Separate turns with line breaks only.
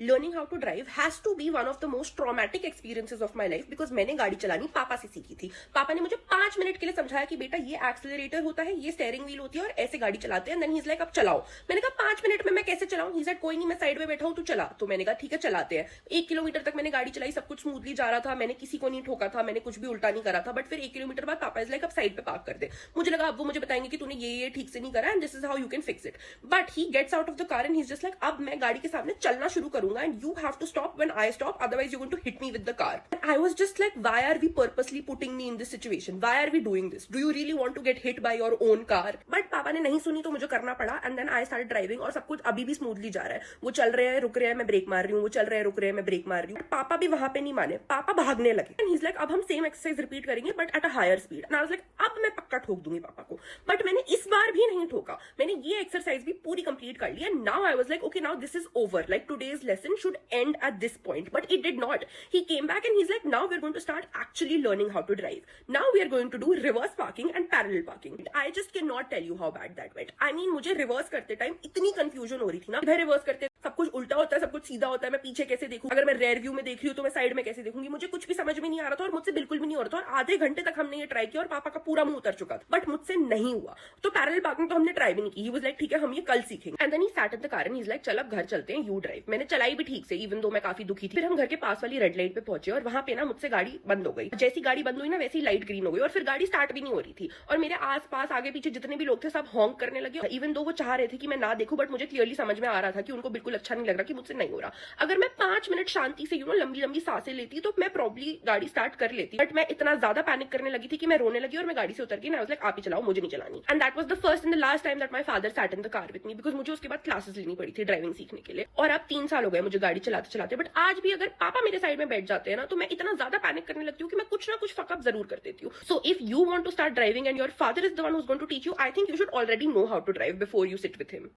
Learning how to drive has to be one of the most traumatic experiences of my life because मैंने गाड़ी चलानी पापा से सीखी थी। पापा ने मुझे 5 मिनट के लिए समझाया कि बेटा ये एक्सेलरेटर होता है, ये स्टेयरिंग व्हील होती है और ऐसे गाड़ी चलाते हैं। देन ही इज लाइक अब चलाओ। मैंने कहा 5 मिनट में मैं कैसे चलाऊं? ही सेड कोई नहीं, मैं साइड में बैठा हूं, तू चला। तो मैंने कहा ठीक है चलाते हैं। 1 किलोमीटर तक मैंने गाड़ी चलाई, सब कुछ स्मूथली जा रहा था, मैंने किसी को नहीं ठोका था, मैंने कुछ भी उल्टा नहीं करा था। बट फिर 1 किलोमीटर बाद पापा इज लाइक अब साइड पे पार्क कर दे। मुझे लगा अब वो मुझे बताएंगे कि तूने ये ठीक से नहीं करा and this is how you can fix it. But he gets out of the car and he is just like अब मैं गाड़ी के सामने चलना शुरू करूंगा and you have to stop when I stop, otherwise you're going to hit me with the car. And I was just like, why are we purposely putting me in this situation? Why are we doing this? Do you really want to get hit by your own car? But पापा ने नहीं सुनी तो मुझे करना पड़ा and then I started driving और सब कुछ अभी भी स्मूथली जा रहा है। वो चल रहे हैं, रुक रहे हैं, मैं ब्रेक मार रही हूँ, वो चल रहे हैं, रुक रहे हैं, मैं ब्रेक मार रही हूँ। पापा भी वहां पे नहीं माने, पापा भागने लगे। And he's like, अब हम सेम एक्सरसाइज रिपीट करेंगे but at a higher speed. And I was like, अब मैं पक्का ठोक दूंगी पापा को। बट मैंने इस बार भी नहीं ठोका, मैंने ये एक्सरसाइज भी पूरी कंप्लीट कर ली। And now I was like, okay, now this is over. Like today's lesson should end at this point. But it did not. He came back and he's like, now we're going to start actually learning how to drive. Now we are going to do reverse parking and parallel parking. I just cannot tell you how bad that went. I mean, मुझे reverse करते time इतनी confusion हो रही थी ना। इधर reverse करते सब कुछ उल्टा होता है, सब कुछ सीधा होता है, मैं पीछे कैसे देखूं? अगर मैं रेयर व्यू में देख रही हूँ तो मैं साइड में कैसे देखूंगी? मुझे कुछ भी समझ में नहीं आ रहा था और मुझसे बिल्कुल भी नहीं हो रहा था। और आधे घंटे तक हमने ये ट्राई किया और पापा का पूरा मुंह उतर चुका था, बट मुझसे नहीं हुआ। तो पैरेलल पार्किंग तो हमने ट्राई भी नहीं की। ही वाज लाइक ठीक है हम ये कल सीखेंगे। And then he sat in the car and he is like चल अब घर चलते हैं, यू ड्राइव। मैंने चलाई भी ठीक से, इवन दो मैं काफी दुखी थी। फिर हम घर के पास वाली रेड लाइट पे पहुंचे और वहां पे ना मुझसे गाड़ी बंद हो गई। जैसी गाड़ी बंद हुई ना वैसी लाइट ग्रीन हो गई और फिर गाड़ी स्टार्ट भी नहीं हो रही थी। और मेरे आस पास आगे पीछे जितने भी लोग थे सब हॉन्क करने लगे। इवन दो वो चाह रहे थे कि मैं ना देखूं, बट मुझे क्लियरली समझ में आ रहा था कि उनको बिल्कुल अच्छा नहीं लग रहा कि मुझसे नहीं हो रहा। अगर मैं 5 मिनट शांति से लंबी लंबी सांसें लेती तो मैं प्रॉब्ली गाड़ी स्टार्ट कर लेती। बट मैं इतना ज्यादा पैनिक करने लगी थी कि मैं रोने लगी और मैं गाड़ी से उतर गई। लाइक आप ही चलाओ, मुझे नहीं चलानी। And that was the first and the last time that my father set in the car with me, because मुझे उसके बाद क्लासेस लेनी पड़ी थी ड्राइविंग सीखने के लिए। और अब 3 साल हो गए मुझे गाड़ी चलाते चलाते। बट आज भी अगर पापा मेरे साइड में बैठ जाते हैं ना तो मैं इतना ज्यादा पैनिक करने लगती हूँ कि मैं कुछ ना कुछ फकअप जरूर कर देती हूँ। So if you want to start driving and your father is the one who is going to teach you, I think you should already know how to drive before you sit with him.